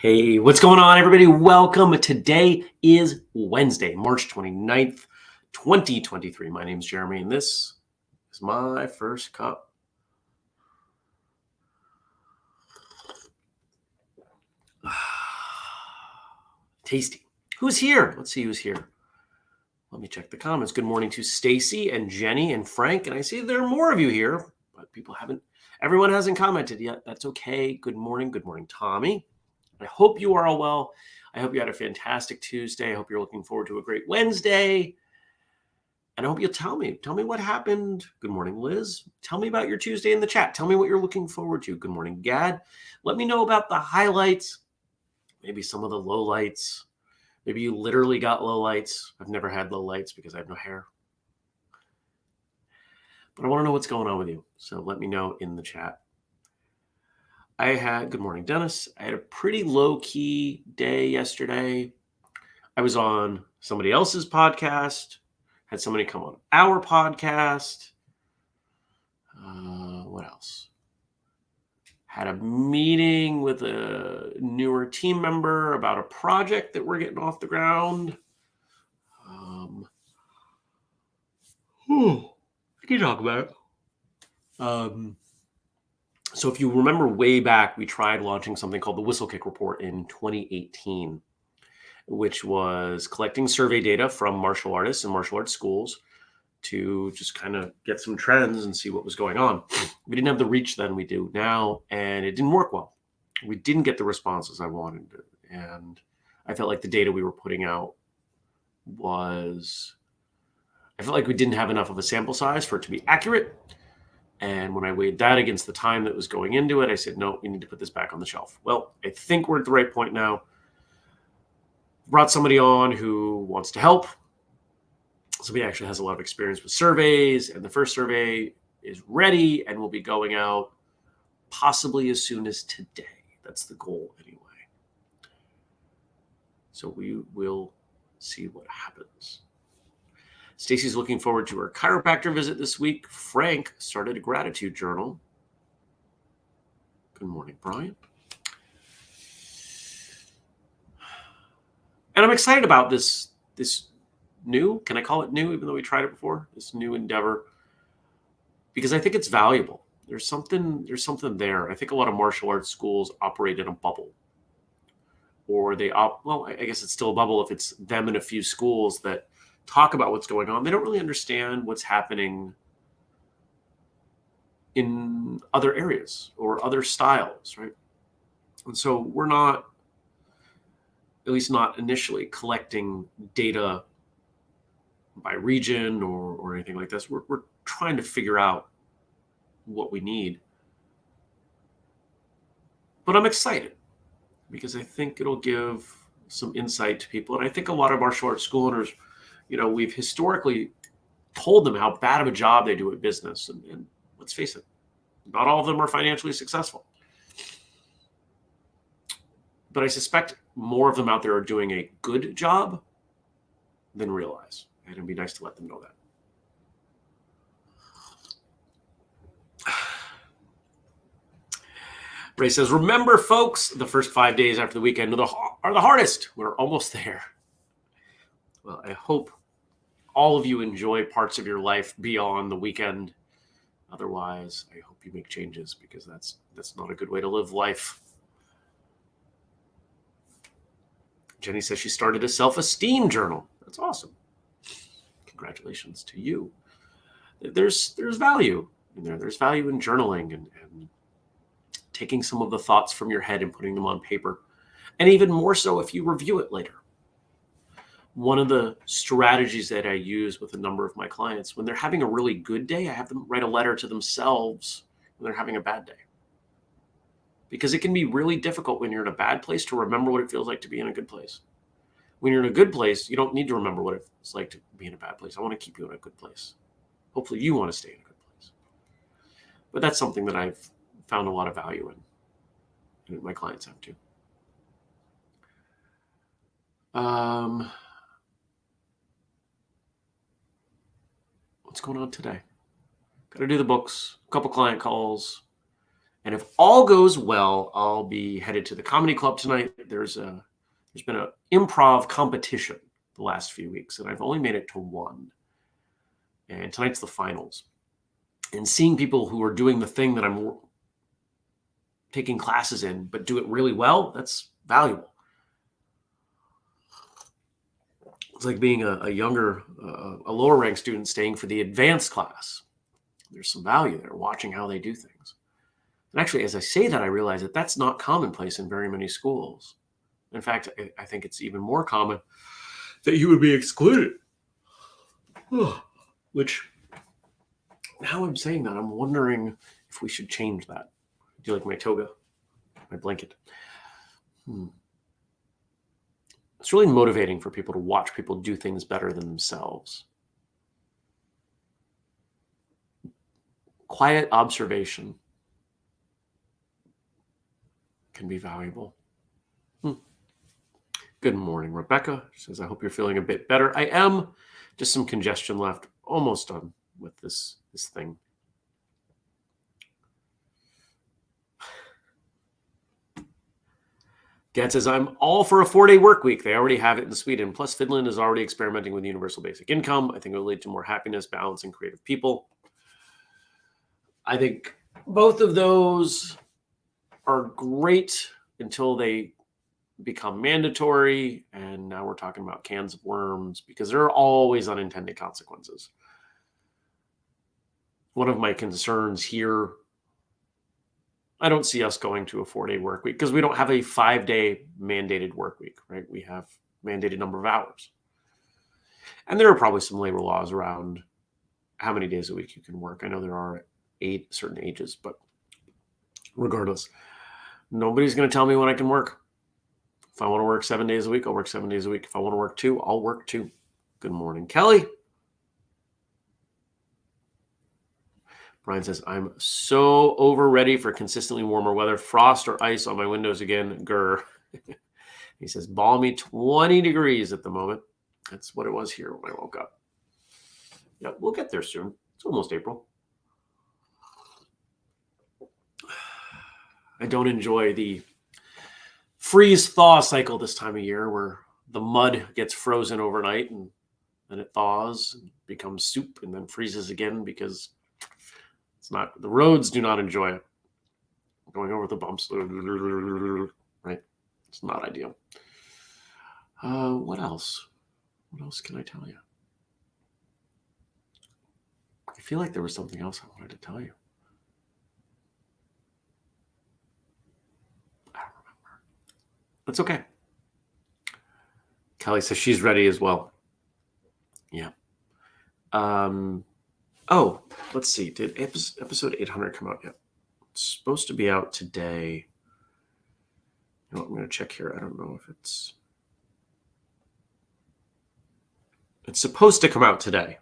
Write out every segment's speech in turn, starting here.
Hey, what's going on, everybody? Welcome. Today is Wednesday, March 29th, 2023. My name is Jeremy, and this is my first cup. Tasty. Who's here? Let's see who's here. Let me check the comments. Good morning to Stacy and Jenny and Frank. And I see there are more of you here, but everyone hasn't commented yet. That's okay. Good morning. Good morning, Tommy. I hope you are all well. I hope you had a fantastic Tuesday. I hope you're looking forward to a great Wednesday. And I hope you'll tell me what happened. Good morning, Liz. Tell me about your Tuesday in the chat. Tell me what you're looking forward to. Good morning, Gad. Let me know about the highlights, maybe some of the lowlights. Maybe you literally got lowlights. I've never had lowlights because I have no hair. But I want to know what's going on with you. So let me know in the chat. Good morning, Dennis. I had a pretty low-key day yesterday. I was on somebody else's podcast, had somebody come on our podcast. What else? Had a meeting with a newer team member about a project that we're getting off the ground. I can talk about it. So if you remember way back, we tried launching something called the Whistlekick Report in 2018, which was collecting survey data from martial artists and martial arts schools to just kind of get some trends and see what was going on. We didn't have the reach then we do now, and it didn't work well. We didn't get the responses I wanted, and I felt like the data we were putting out I felt like we didn't have enough of a sample size for it to be accurate. And when I weighed that against the time that was going into it, I said, no, we need to put this back on the shelf. Well, I think we're at the right point now. Brought somebody on who wants to help. Somebody actually has a lot of experience with surveys, and the first survey is ready and will be going out possibly as soon as today. That's the goal anyway. So we will see what happens. Stacy's looking forward to her chiropractor visit this week. Frank started a gratitude journal. Good morning, Brian. And I'm excited about this new, can I call it new, even though we tried it before, this new endeavor, because I think it's valuable. There's something there. I think a lot of martial arts schools operate in a bubble. Or I guess it's still a bubble if it's them and a few schools that talk about what's going on. They don't really understand what's happening in other areas or other styles, right? And so we're not, at least not initially, collecting data by region or anything like this. We're trying to figure out what we need. But I'm excited because I think it'll give some insight to people. And I think a lot of martial arts school owners, we've historically told them how bad of a job they do at business. And let's face it, not all of them are financially successful. But I suspect more of them out there are doing a good job than realize. And it'd be nice to let them know that. Ray says, remember, folks, the first 5 days after the weekend are the hardest. We're almost there. Well, I hope all of you enjoy parts of your life beyond the weekend. Otherwise, I hope you make changes because that's not a good way to live life. Jenny says she started a self-esteem journal. That's awesome. Congratulations to you. There's value in there. There's value in journaling and taking some of the thoughts from your head and putting them on paper. And even more so if you review it later. One of the strategies that I use with a number of my clients, when they're having a really good day, I have them write a letter to themselves when they're having a bad day. because it can be really difficult when you're in a bad place to remember what it feels like to be in a good place. When you're in a good place, you don't need to remember what it's like to be in a bad place. I want to keep you in a good place. Hopefully you want to stay in a good place. But that's something that I've found a lot of value in, and my clients have too. What's going on today? Got to do the books, a couple client calls. And if all goes well, I'll be headed to the comedy club tonight. There's been an improv competition the last few weeks, and I've only made it to one. And tonight's the finals. And seeing people who are doing the thing that I'm taking classes in, but do it really well, that's valuable. It's like being a younger, a lower ranked student staying for the advanced class. There's some value there, watching how they do things. And actually, as I say that, I realize that that's not commonplace in very many schools. In fact, I think it's even more common that you would be excluded. Which, now I'm saying that, I'm wondering if we should change that. Do you like my toga? My blanket? It's really motivating for people to watch people do things better than themselves. Quiet observation can be valuable. Good morning, Rebecca. She says, I hope you're feeling a bit better. I am. Just some congestion left. Almost done with this thing. Gad says, I'm all for a 4-day work week. They already have it in Sweden. Plus, Finland is already experimenting with universal basic income. I think it will lead to more happiness, balance, and creative people. I think both of those are great until they become mandatory. And now we're talking about cans of worms because there are always unintended consequences. One of my concerns here, I don't see us going to a 4-day work week because we don't have a 5-day mandated work week, right? We have mandated number of hours. And there are probably some labor laws around how many days a week you can work. I know there are at certain ages, but regardless, nobody's going to tell me when I can work. If I want to work 7 days a week, I'll work 7 days a week. If I want to work 2, I'll work 2. Good morning, Kelly. Brian says, I'm so ready for consistently warmer weather. Frost or ice on my windows again. Grr. He says, balmy 20 degrees at the moment. That's what it was here when I woke up. Yeah, we'll get there soon. It's almost April. I don't enjoy the freeze-thaw cycle this time of year where the mud gets frozen overnight and then it thaws and becomes soup and then freezes again because the roads do not enjoy it. Going over the bumps, right? It's not ideal. What else? What else can I tell you? I feel like there was something else I wanted to tell you. I don't remember. That's okay. Kelly says she's ready as well. Yeah. Oh, let's see. Did episode 800 come out yet? It's supposed to be out today. You know what, I'm going to check here. I don't know if it's supposed to come out today.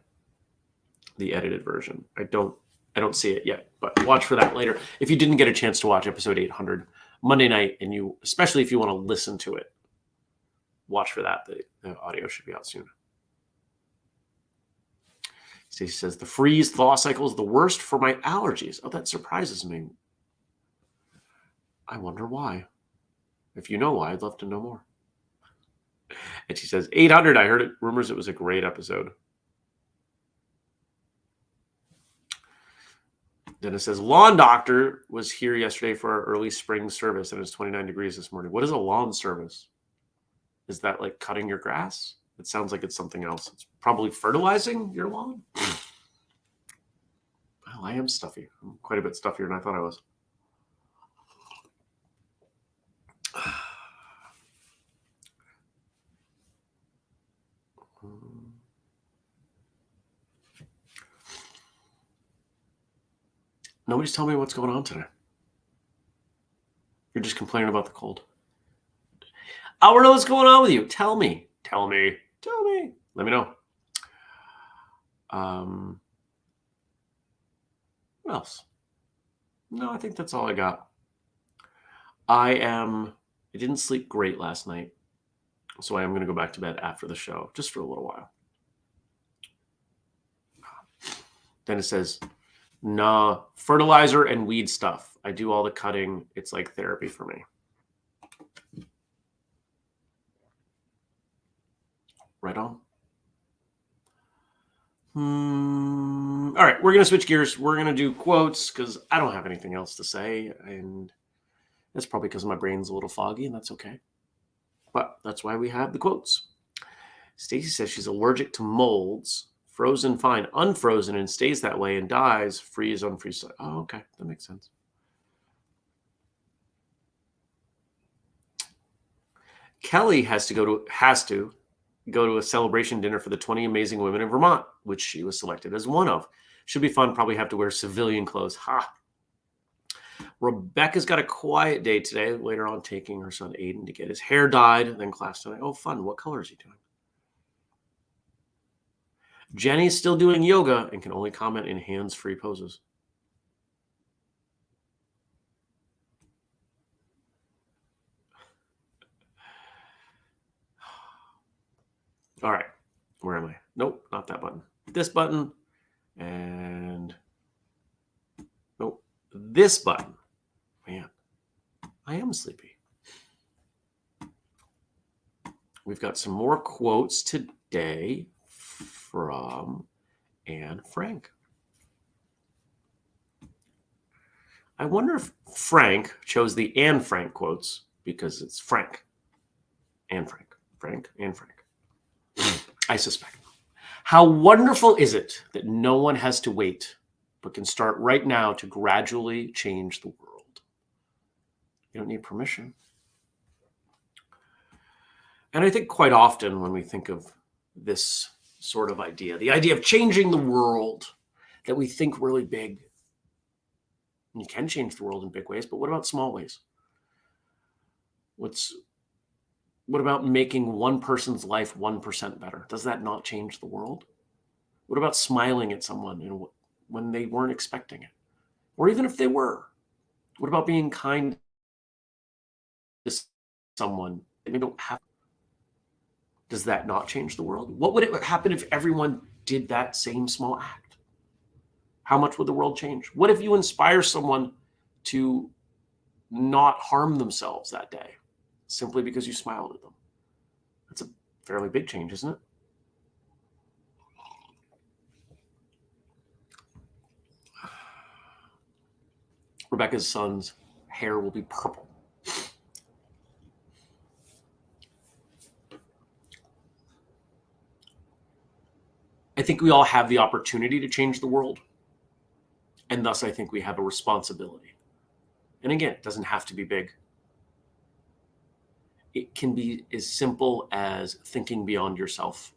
The edited version. I don't see it yet, but watch for that later. If you didn't get a chance to watch episode 800 Monday night, and especially if you want to listen to it, watch for that. The audio should be out soon. Stacey says, the freeze-thaw cycle is the worst for my allergies. Oh, that surprises me. I wonder why. If you know why, I'd love to know more. And she says, 800, I heard it. Rumors it was a great episode. Dennis says, lawn doctor was here yesterday for our early spring service, and it's 29 degrees this morning. What is a lawn service? Is that like cutting your grass? It sounds like it's something else. It's probably fertilizing your lawn. Well, I am stuffy. I'm quite a bit stuffier than I thought I was. Nobody's telling me what's going on today. You're just complaining about the cold. I want to know what's going on with you. Tell me. Tell me. Tell me. Let me know. What else? No, I think that's all I got. I didn't sleep great last night, so I am going to go back to bed after the show, just for a little while. Then it says, nah, fertilizer and weed stuff. I do all the cutting. It's like therapy for me. Right on. All right, we're going to switch gears. We're going to do quotes because I don't have anything else to say. And that's probably because my brain's a little foggy, and that's okay. But that's why we have the quotes. Stacy says she's allergic to molds. Frozen, fine. Unfrozen and stays that way and dies. Freeze, unfreeze. Oh, okay. That makes sense. Kelly has to go to a celebration dinner for the 20 amazing women in Vermont, which she was selected as one of. Should be fun. Probably have to wear civilian clothes. Ha! Rebecca's got a quiet day today. Later on, taking her son Aiden to get his hair dyed. Then class tonight. Oh, fun. What color is he doing? Jenny's still doing yoga and can only comment in hands-free poses. All right. Where am I? Nope, not that button. This button. And nope, this button. Man, I am sleepy. We've got some more quotes today from Anne Frank. I wonder if Frank chose the Anne Frank quotes because it's Frank. Anne Frank. Frank, Anne Frank. I suspect. How wonderful is it that no one has to wait, but can start right now to gradually change the world? You don't need permission. And I think quite often when we think of this sort of idea, the idea of changing the world, that we think really big. And you can change the world in big ways, but what about small ways? What about making one person's life 1% better? Does that not change the world? What about smiling at someone when they weren't expecting it? Or even if they were? What about being kind to someone that they don't have? Does that not change the world? What would it happen if everyone did that same small act? How much would the world change? What if you inspire someone to not harm themselves that day simply because you smiled at them? That's a fairly big change, isn't it? Rebecca's son's hair will be purple. I think we all have the opportunity to change the world. And thus, I think we have a responsibility. And again, it doesn't have to be big. It can be as simple as thinking beyond yourself.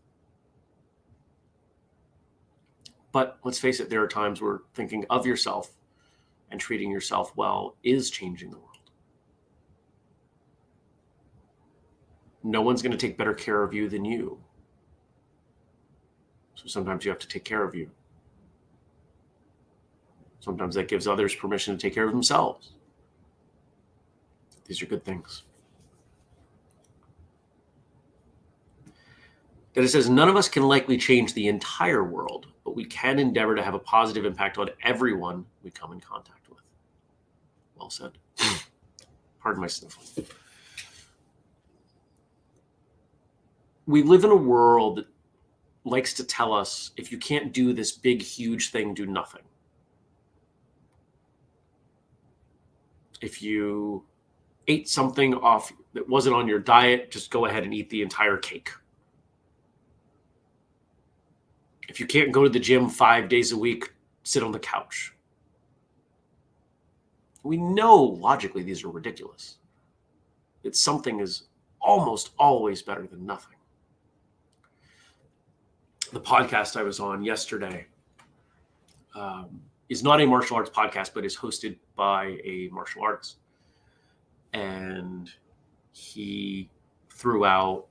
But let's face it, there are times where thinking of yourself and treating yourself well is changing the world. No one's going to take better care of you than you. So sometimes you have to take care of you. Sometimes that gives others permission to take care of themselves. These are good things. That it says, none of us can likely change the entire world, but we can endeavor to have a positive impact on everyone we come in contact with. Well said. Pardon my sniffling. We live in a world that likes to tell us, if you can't do this big, huge thing, do nothing. If you ate something off that wasn't on your diet, just go ahead and eat the entire cake. If you can't go to the gym 5 days a week, sit on the couch. We know logically these are ridiculous. That something is almost always better than nothing. The podcast I was on yesterday is not a martial arts podcast, but is hosted by a martial artist. and he threw out,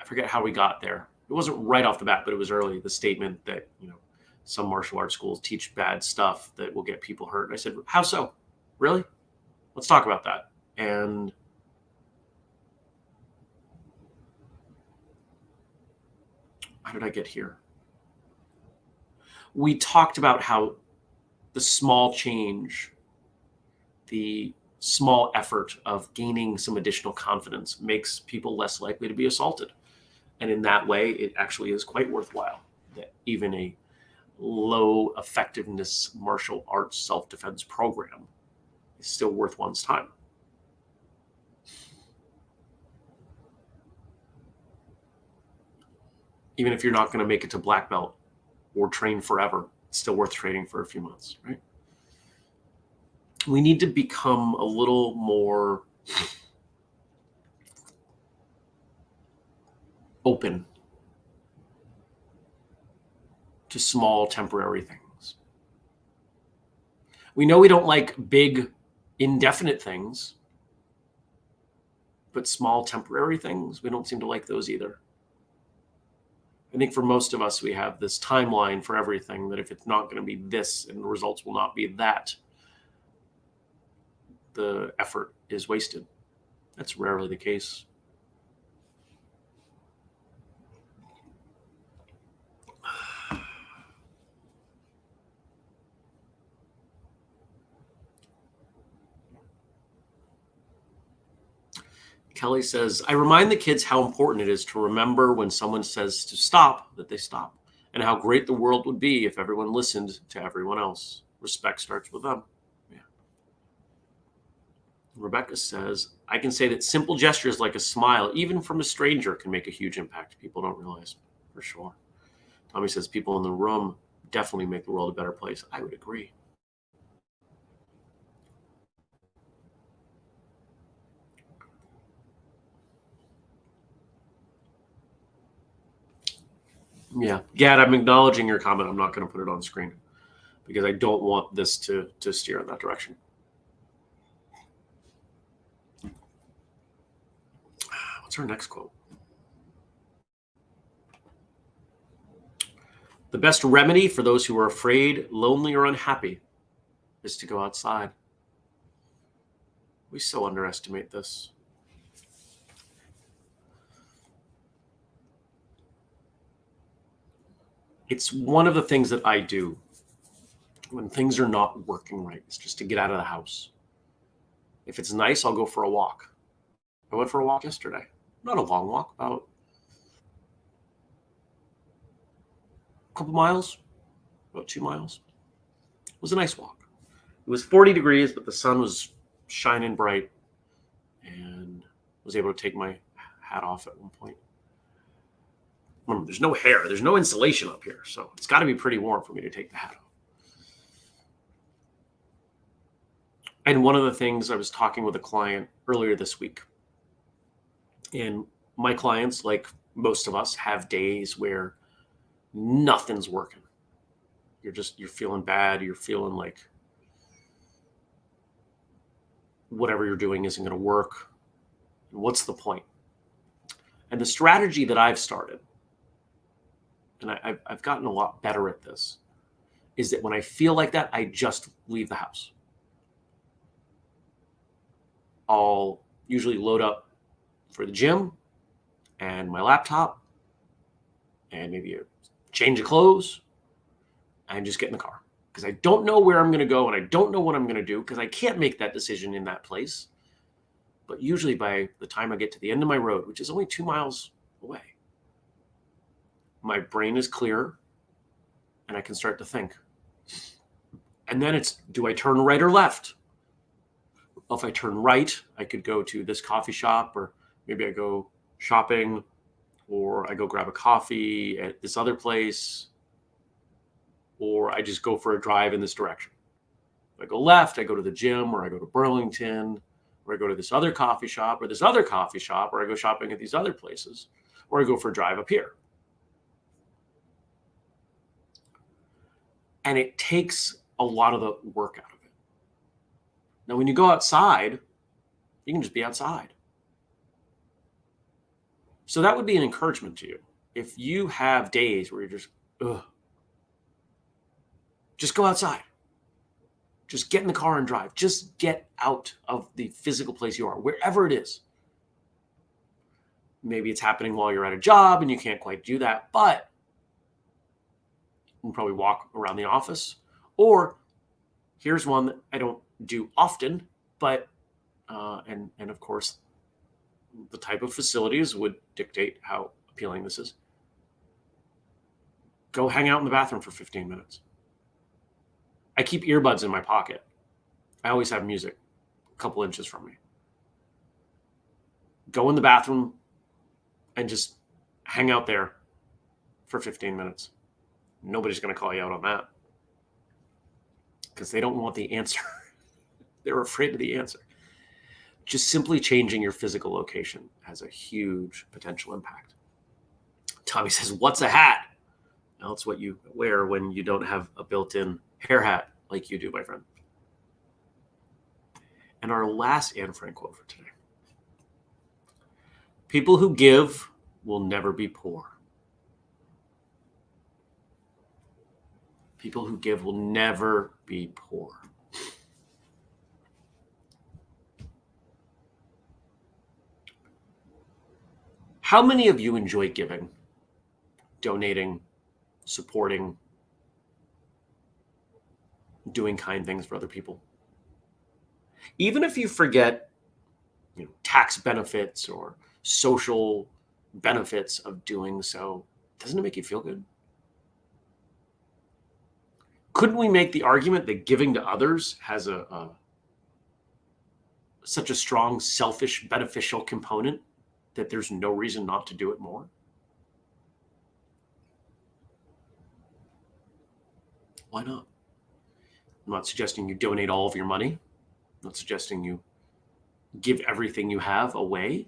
I forget how we got there. It wasn't right off the bat, but it was early. The statement that, some martial arts schools teach bad stuff that will get people hurt. And I said, how so? Really? Let's talk about that. And how did I get here? We talked about how the small change, the small effort of gaining some additional confidence makes people less likely to be assaulted. And in that way, it actually is quite worthwhile that even a low effectiveness martial arts self-defense program is still worth one's time. Even if you're not going to make it to black belt or train forever, it's still worth training for a few months, right? We need to become a little more open to small temporary things. We know we don't like big indefinite things, but small temporary things, we don't seem to like those either. I think for most of us, we have this timeline for everything that if it's not going to be this and the results will not be that, the effort is wasted. That's rarely the case. Kelly says, I remind the kids how important it is to remember when someone says to stop, that they stop, and how great the world would be if everyone listened to everyone else. Respect starts with them. Yeah. Rebecca says, I can say that simple gestures like a smile, even from a stranger, can make a huge impact. People don't realize, for sure. Tommy says, people in the room definitely make the world a better place. I would agree. Yeah. Gad, I'm acknowledging your comment. I'm not going to put it on screen because I don't want this to steer in that direction. What's our next quote? The best remedy for those who are afraid, lonely, or unhappy is to go outside. We so underestimate this. It's one of the things that I do when things are not working right. It's just to get out of the house. If it's nice, I'll go for a walk. I went for a walk yesterday. Not a long walk, about a couple miles, about 2 miles. It was a nice walk. It was 40 degrees, but the sun was shining bright and was able to take my hat off at one point. Remember, there's no hair. There's no insulation up here, so it's got to be pretty warm for me to take the hat off. And one of the things, I was talking with a client earlier this week, and my clients, like most of us, have days where nothing's working. You're feeling bad. You're feeling like whatever you're doing isn't going to work. What's the point? And the strategy that I've started, and I've gotten a lot better at this, is that when I feel like that, I just leave the house. I'll usually load up for the gym and my laptop and maybe a change of clothes and just get in the car because I don't know where I'm going to go and I don't know what I'm going to do because I can't make that decision in that place. But usually by the time I get to the end of my road, which is only 2 miles away, my brain is clear and I can start to think. And then it's, do I turn right or left? If I turn right, I could go to this coffee shop, or maybe I go shopping, or I go grab a coffee at this other place, or I just go for a drive in this direction. If I go left, I go to the gym, or I go to Burlington, or I go to this other coffee shop, or this other coffee shop, or I go shopping at these other places, or I go for a drive up here. And it takes a lot of the work out of it. Now, when you go outside, you can just be outside. So that would be an encouragement to you. If you have days where you're just, ugh, just go outside. Just get in the car and drive. Just get out of the physical place you are, wherever it is. Maybe it's happening while you're at a job and you can't quite do that, but you can probably walk around the office. Or here's one that I don't do often, but, and of course, the type of facilities would dictate how appealing this is. Go hang out in the bathroom for 15 minutes. I keep earbuds in my pocket. I always have music a couple inches from me. Go in the bathroom and just hang out there for 15 minutes. Nobody's going to call you out on that because they don't want the answer. They're afraid of the answer. Just simply changing your physical location has a huge potential impact. Tommy says, what's a hat? Well, it's what you wear when you don't have a built-in hair hat like you do, my friend. And our last Anne Frank quote for today. People who give will never be poor. People who give will never be poor. How many of you enjoy giving, donating, supporting, doing kind things for other people? Even if you forget, tax benefits or social benefits of doing so, doesn't it make you feel good? Couldn't we make the argument that giving to others has such a strong selfish beneficial component that there's no reason not to do it more? Why not? I'm not suggesting you donate all of your money. I'm not suggesting you give everything you have away.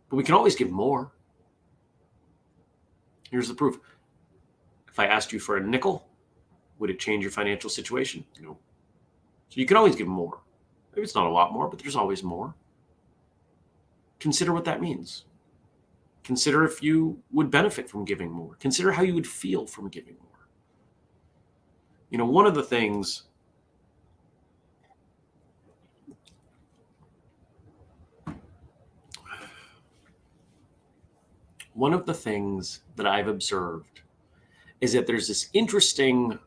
But we can always give more. Here's the proof. If I asked you for a nickel, would it change your financial situation? No. So you can always give more. Maybe it's not a lot more, but there's always more. Consider what that means. Consider if you would benefit from giving more. Consider how you would feel from giving more. One of the things that I've observed is that there's this interesting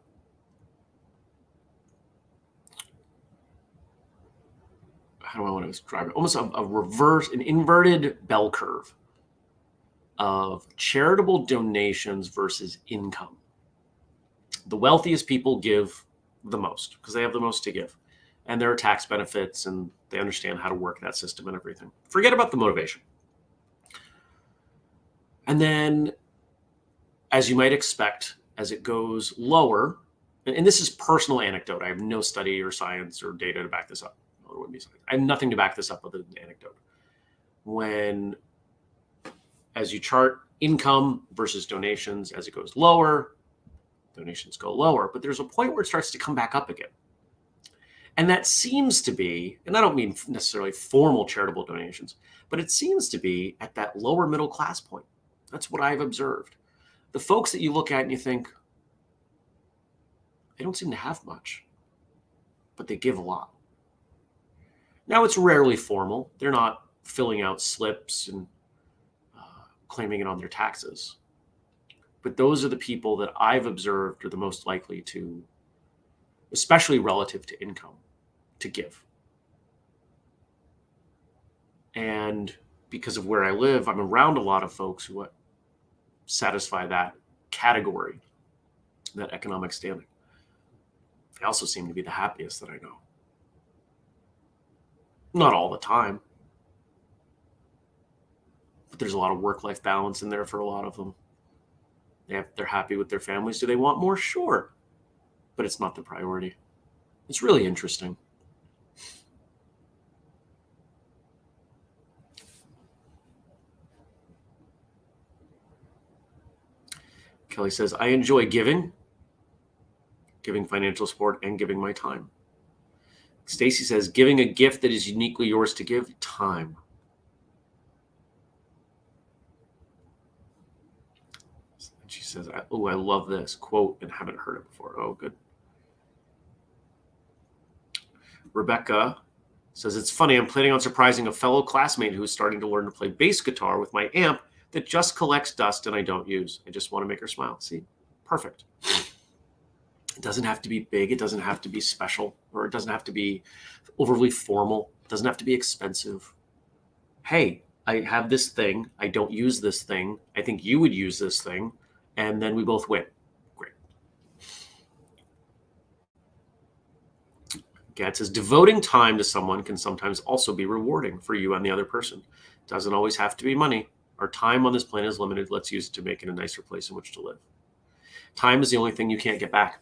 how do I want to describe it? Almost a reverse, an inverted bell curve of charitable donations versus income. The wealthiest people give the most because they have the most to give. And there are tax benefits and they understand how to work that system and everything. Forget about the motivation. And then, as you might expect, as it goes lower, and this is personal anecdote. I have no study or science or data to back this up. I have nothing to back this up other than anecdote. As you chart income versus donations, as it goes lower, donations go lower, but there's a point where it starts to come back up again. And that seems to be, and I don't mean necessarily formal charitable donations, but it seems to be at that lower middle class point. That's what I've observed. The folks that you look at and you think, they don't seem to have much, but they give a lot. Now, it's rarely formal. They're not filling out slips and claiming it on their taxes. But those are the people that I've observed are the most likely to, especially relative to income, to give. And because of where I live, I'm around a lot of folks who satisfy that category, that economic standing. They also seem to be the happiest that I know. Not all the time. But there's a lot of work-life balance in there for a lot of them. They're happy with their families. Do they want more? Sure. But it's not the priority. It's really interesting. Kelly says, I enjoy giving. giving financial support, and giving my time. Stacy says, giving a gift that is uniquely yours to give, time. And she says, oh, I love this quote and haven't heard it before. Oh, good. Rebecca says, it's funny, I'm planning on surprising a fellow classmate who's starting to learn to play bass guitar with my amp that just collects dust and I don't use. I just want to make her smile. See, perfect. It doesn't have to be big. It doesn't have to be special, or it doesn't have to be overly formal. It doesn't have to be expensive. Hey, I have this thing. I don't use this thing. I think you would use this thing. And then we both win. Great. Gad says, devoting time to someone can sometimes also be rewarding for you and the other person. It doesn't always have to be money. Our time on this planet is limited. Let's use it to make it a nicer place in which to live. Time is the only thing you can't get back.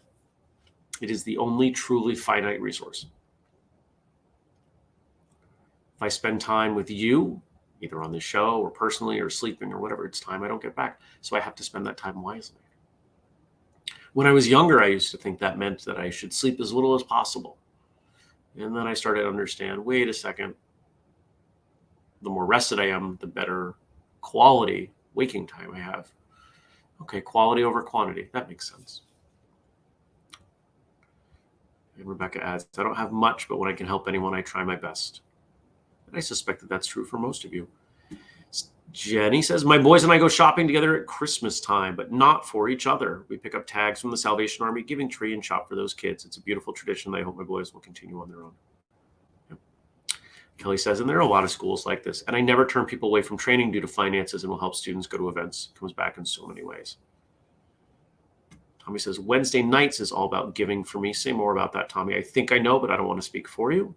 It is the only truly finite resource. If I spend time with you, either on the show or personally or sleeping or whatever, it's time I don't get back. So I have to spend that time wisely. When I was younger, I used to think that meant that I should sleep as little as possible. And then I started to understand, wait a second, the more rested I am, the better quality waking time I have. Okay, quality over quantity. That makes sense. And Rebecca adds, I don't have much, but when I can help anyone, I try my best. And I suspect that that's true for most of you. Jenny says, my boys and I go shopping together at Christmas time, but not for each other. We pick up tags from the Salvation Army Giving Tree and shop for those kids. It's a beautiful tradition that I hope my boys will continue on their own. Yep. Kelly says, and there are a lot of schools like this, and I never turn people away from training due to finances and will help students go to events. It comes back in so many ways. Tommy says, Wednesday nights is all about giving for me. Say more about that, Tommy. I think I know, but I don't want to speak for you.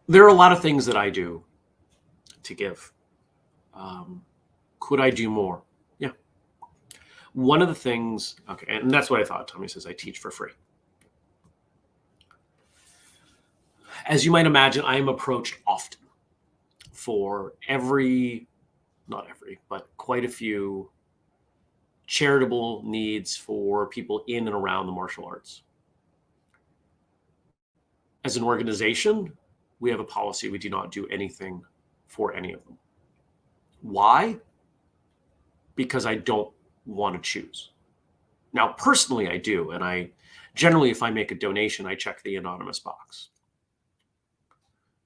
There are a lot of things that I do to give. Could I do more? Yeah. One of the things, okay, and that's what I thought. Tommy says, I teach for free. As you might imagine, I am approached often for not every, but quite a few charitable needs for people in and around the martial arts. As an organization, we have a policy. We do not do anything for any of them. Why? Because I don't want to choose. Now, personally, I do. And I generally, if I make a donation, I check the anonymous box.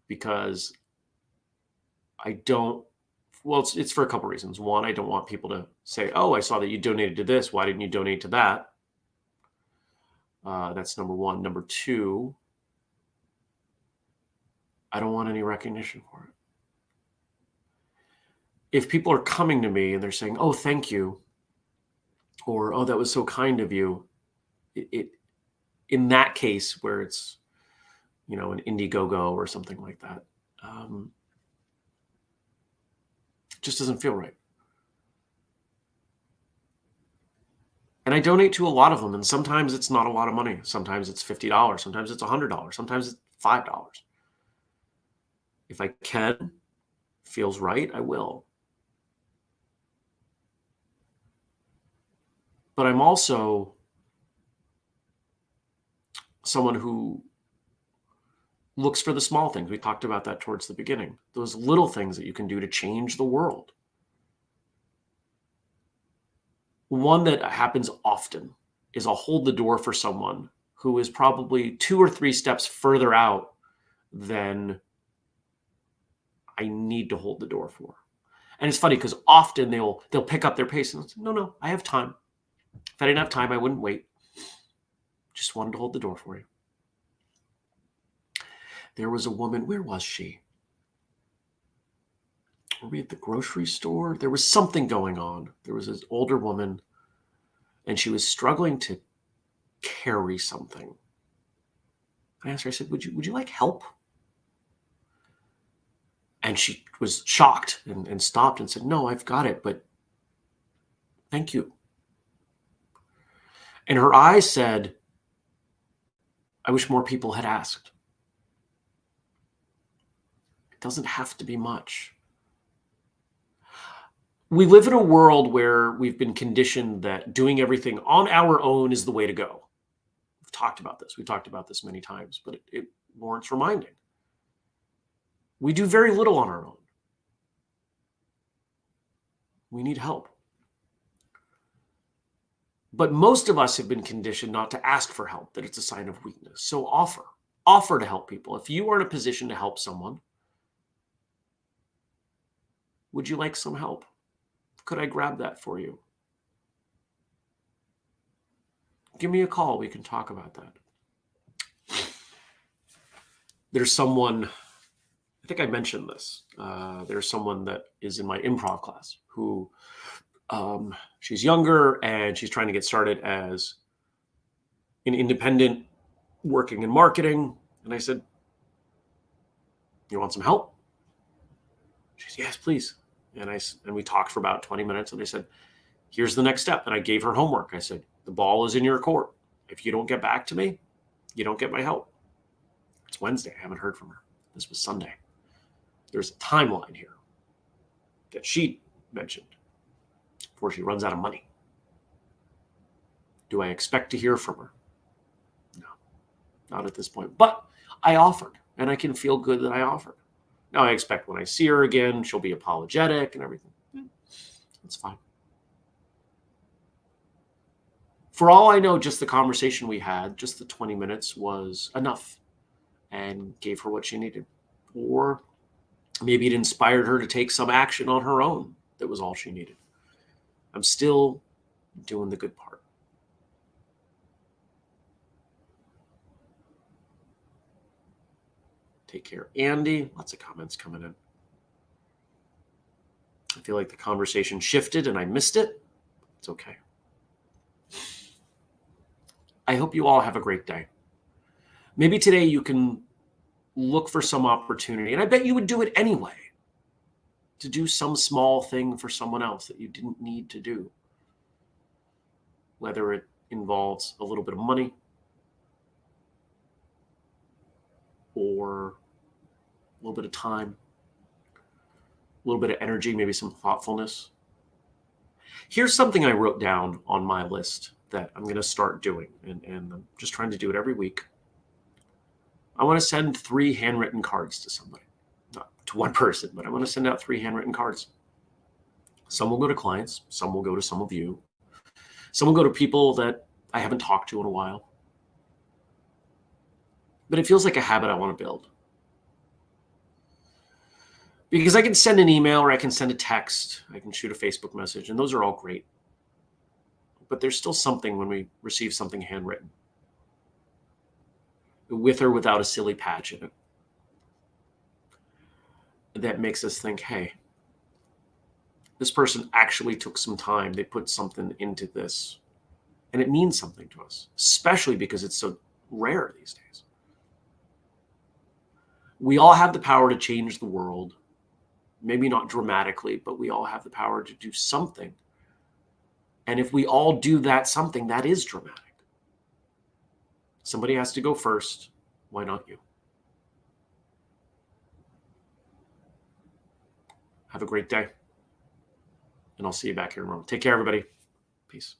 Because I don't, well, it's for a couple reasons. One, I don't want people to say, oh, I saw that you donated to this. Why didn't you donate to that? That's number one. Number two, I don't want any recognition for it. If people are coming to me and they're saying, oh, thank you, or, oh, that was so kind of you, in that case where it's, an Indiegogo or something like that, just doesn't feel right. And I donate to a lot of them. And sometimes it's not a lot of money. Sometimes it's $50. Sometimes it's $100. Sometimes it's $5. If I can, feels right, I will. But I'm also someone who looks for the small things. We talked about that towards the beginning. Those little things that you can do to change the world. One that happens often is I'll hold the door for someone who is probably 2 or 3 steps further out than I need to hold the door for. And it's funny because often they'll pick up their pace and say, no, I have time. If I didn't have time, I wouldn't wait. Just wanted to hold the door for you. There was a woman, where was she? Were we at the grocery store? There was something going on. There was this older woman, and she was struggling to carry something. I asked her, I said, would you like help? And she was shocked and stopped and said, no, I've got it, but thank you. And her eyes said, I wish more people had asked. doesn't have to be much. We live in a world where we've been conditioned that doing everything on our own is the way to go. We've talked about this. We've talked about this many times, but it warrants reminding. We do very little on our own. We need help. But most of us have been conditioned not to ask for help, that it's a sign of weakness. So offer to help people. If you are in a position to help someone, would you like some help? Could I grab that for you? Give me a call. We can talk about that. There's someone, I think I mentioned this. There's someone that is in my improv class who she's younger and she's trying to get started as an independent working in marketing. And I said, you want some help? She said, yes, please. And we talked for about 20 minutes and I said, here's the next step. And I gave her homework. I said, the ball is in your court. If you don't get back to me, you don't get my help. It's Wednesday. I haven't heard from her. This was Sunday. There's a timeline here that she mentioned before she runs out of money. Do I expect to hear from her? No, not at this point. But I offered, and I can feel good that I offered. Now I expect when I see her again, she'll be apologetic and everything. That's fine. For all I know, just the conversation we had, just the 20 minutes was enough and gave her what she needed. Or maybe it inspired her to take some action on her own. That was all she needed. I'm still doing the good part. Take care. Andy, lots of comments coming in. I feel like the conversation shifted and I missed it. It's okay. I hope you all have a great day. Maybe today you can look for some opportunity, and I bet you would do it anyway, to do some small thing for someone else that you didn't need to do. Whether it involves a little bit of money or a little bit of time, a little bit of energy, maybe some thoughtfulness. Here's something I wrote down on my list that I'm going to start doing, and I'm just trying to do it every week. I want to send 3 handwritten cards to somebody, not to one person, but I want to send out 3 handwritten cards. Some will go to clients, some will go to some of you, some will go to people that I haven't talked to in a while. But it feels like a habit I want to build. Because I can send an email or I can send a text, I can shoot a Facebook message, and those are all great. But there's still something when we receive something handwritten, with or without a silly patch in it, that makes us think, hey, this person actually took some time. They put something into this, and it means something to us, especially because it's so rare these days. We all have the power to change the world. Maybe not dramatically, but we all have the power to do something. And if we all do that something, that is dramatic. Somebody has to go first. Why not you? Have a great day. And I'll see you back here tomorrow. Take care, everybody. Peace.